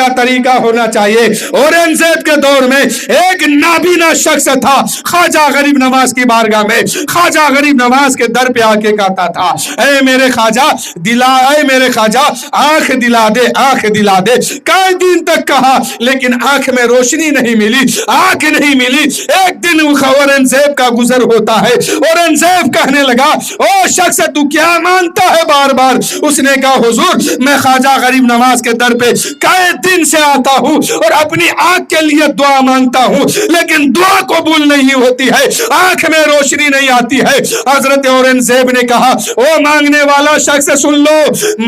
का तरीका होना चाहिए। औरंगजेब के दौर में एक नाबीना शख्स था, ख्वाजा गरीब नवाज की बारगाह में ख्वाजा गरीब नवाज के दर पे आके कहता था, ऐ मेरे ख्वाजा मेरे ख्वाजा आंख दिला दे, आंख दिला दे। कई दिन तक कहा लेकिन आंख में रोशनी नहीं मिली, आंख नहीं मिली। एक दिन औरंगजेब का गुजर होता है, औरंगजेब कहने लगा, ओ शख्स तू क्या मांगता है बार बार? उसने कहा, हुजूर मैं ख्वाजा गरीब नवाज के दर पे कई दिन से आता हूँ और अपनी आंख के लिए दुआ मांगता हूँ, लेकिन दुआ कबूल नहीं होती है, आंख में रोशनी नहीं आती है। हजरत औरंगजेब ने कहा, ओ मांगने वाला शख्स सुन लो,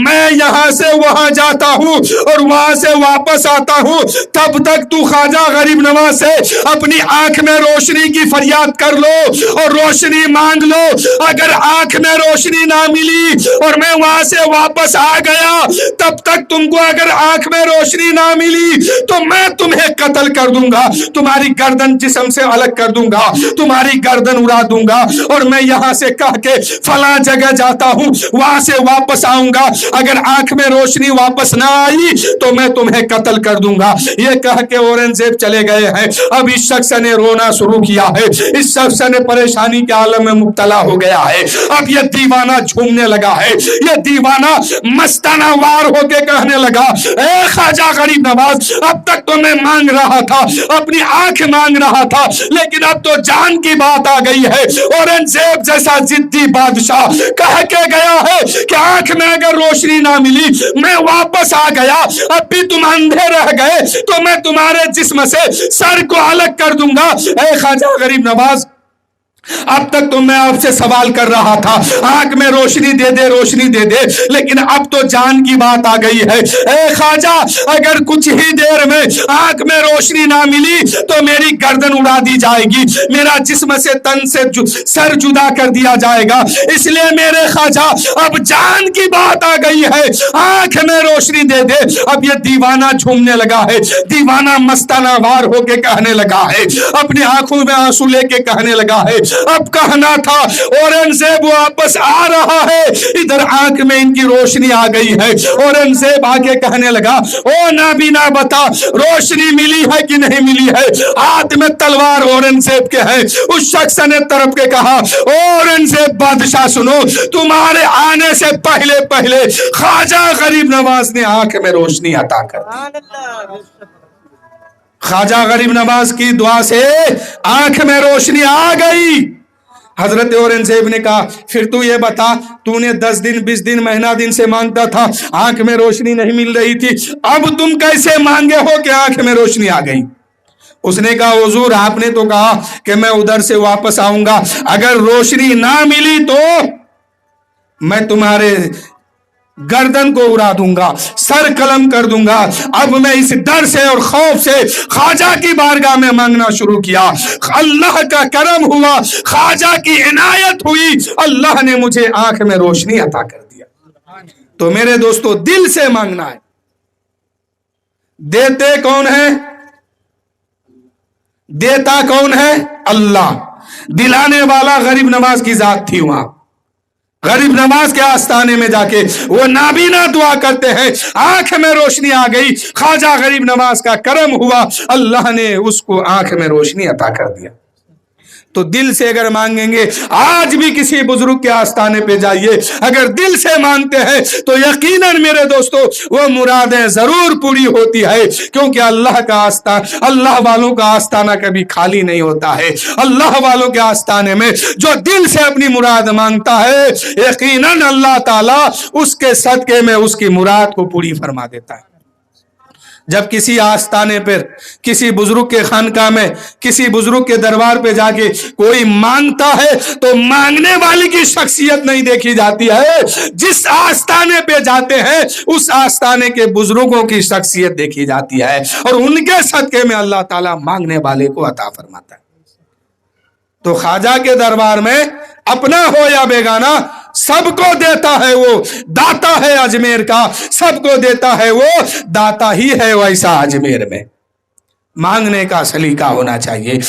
मैं यहाँ से वहां जाता हूँ और वहां से वापस आता हूँ, तब तक तू ख्वाजा गरीब नवाज से अपनी आंख में रोशनी की फरियाद कर लो और रोशनी मांग लो। अगर आंख में रोशनी ना मिली और मैं वहां से वापस आ गया, तब तक तुमको अगर आंख में रोशनी ना मिली तो मैं तुम्हें कत्ल कर दूंगा, तुम्हारी गर्दन जिस्म से अलग कर दूंगा, तुम्हारी गर्दन उड़ा दूंगा और मैं यहां से कह के फला जगह जाता हूं, वहां से वापस आऊंगा। अगर आंख में रोशनी वापस ना आई तो मैं तुम्हें कत्ल कर दूंगा। ये कह के औरंगजेब चले गए हैं। अब इस शख्स ने रोना शुरू किया है, इस शख्स ने परेशानी के आलम में मुब्तला हो गया है। अब ये दीवाना झूमने लगा है, ये दीवाना मस्ताना वार होके कहने लगा, ए ख्वाजा गरीब नवाज, अब तक तो मैं मांग रहा था, अपनी आंख मांग रहा था, लेकिन अब तो जान की बात आ गई है। औरंगजेब जैसा जिद्दी बादशाह कह के गया है कि आंख में अगर रोशनी ना मिली, मैं वापस आ गया, अब भी तुम अंधे रह गए तो मैं तुम्हारे जिस्म से सर को अलग कर दूंगा। ए ख्वाजा गरीब नवाज, अब तक तो मैं आपसे सवाल कर रहा था, आंख में रोशनी दे दे, रोशनी दे दे, लेकिन अब तो जान की बात आ गई है। ए ख्वाजा, अगर कुछ ही देर में आंख में रोशनी ना मिली तो मेरी गर्दन उड़ा दी जाएगी, मेरा जिस्म से तन से सर जुदा कर दिया जाएगा, इसलिए मेरे ख्वाजा अब जान की बात आ गई है, आंख में रोशनी दे दे। अब ये दीवाना झूमने लगा है, दीवाना मस्ताना वार होके कहने लगा है, अपनी आंखों में आंसू लेके कहने लगा है, अब कहना था औरंगजेब वापस आ रहा है, इधर आंख में इनकी रोशनी आ गई है। औरंगजेब आगे कहने लगा, ओ नाबीना बता, रोशनी मिली है कि नहीं मिली है? हाथ में तलवार औरंगजेब के है। उस शख्स ने तरफ के कहा, औरंगजेब बादशाह सुनो, तुम्हारे आने से पहले पहले ख्वाजा गरीब नवाज ने आंख में रोशनी अता कर दी। ख्वाजा गरीब नवाज की दुआ से आंख में रोशनी आ गई। हजरत औरंगजेब ने कहा, फिर तू ये बता, तूने 10 दिन 20 दिन महीना दिन से मांगता था, आंख में रोशनी नहीं मिल रही थी, अब तुम कैसे मांगे हो कि आंख में रोशनी आ गई? उसने कहा, हुजूर आपने तो कहा कि मैं उधर से वापस आऊंगा, अगर रोशनी ना मिली तो मैं तुम्हारे गर्दन को उड़ा दूंगा, सर कलम कर दूंगा। अब मैं इस डर से और खौफ से ख्वाजा की बारगाह में मांगना शुरू किया। अल्लाह का करम हुआ, ख्वाजा की इनायत हुई, अल्लाह ने मुझे आंख में रोशनी अता कर दिया। तो मेरे दोस्तों, दिल से मांगना है। देते कौन है? देता कौन है? अल्लाह। दिलाने वाला गरीब नवाज की जात थी। वहां गरीब नवाज के आस्थाने में जाके वो नाबीना दुआ करते हैं, आंख में रोशनी आ गई, ख्वाजा गरीब नवाज का करम हुआ, अल्लाह ने उसको आंख में रोशनी अता कर दिया। तो दिल से अगर मांगेंगे, आज भी किसी बुजुर्ग के आस्थाने पे जाइए, अगर दिल से मांगते हैं तो यकीनन मेरे दोस्तों वो मुरादें जरूर पूरी होती है, क्योंकि अल्लाह का आस्थान, अल्लाह वालों का आस्थाना कभी खाली नहीं होता है। अल्लाह वालों के आस्थाने में जो दिल से अपनी मुराद मांगता है, यकीनन अल्लाह ताला उसके सदके में उसकी मुराद को पूरी फरमा देता है। जब किसी आस्थाने पर, किसी बुजुर्ग के खानका में, किसी बुजुर्ग के दरबार पे जाके कोई मांगता है तो मांगने वाले की शख्सियत नहीं देखी जाती है, जिस आस्थाने पे जाते हैं उस आस्थाने के बुजुर्गों की शख्सियत देखी जाती है और उनके सदके में अल्लाह ताला मांगने वाले को अता फरमाता है। तो ख्वाजा के दरबार में अपना हो या बेगाना, सबको देता है वो, दाता है अजमेर का, सबको देता है वो, दाता ही है वैसा अजमेर में। मांगने का सलीका होना चाहिए।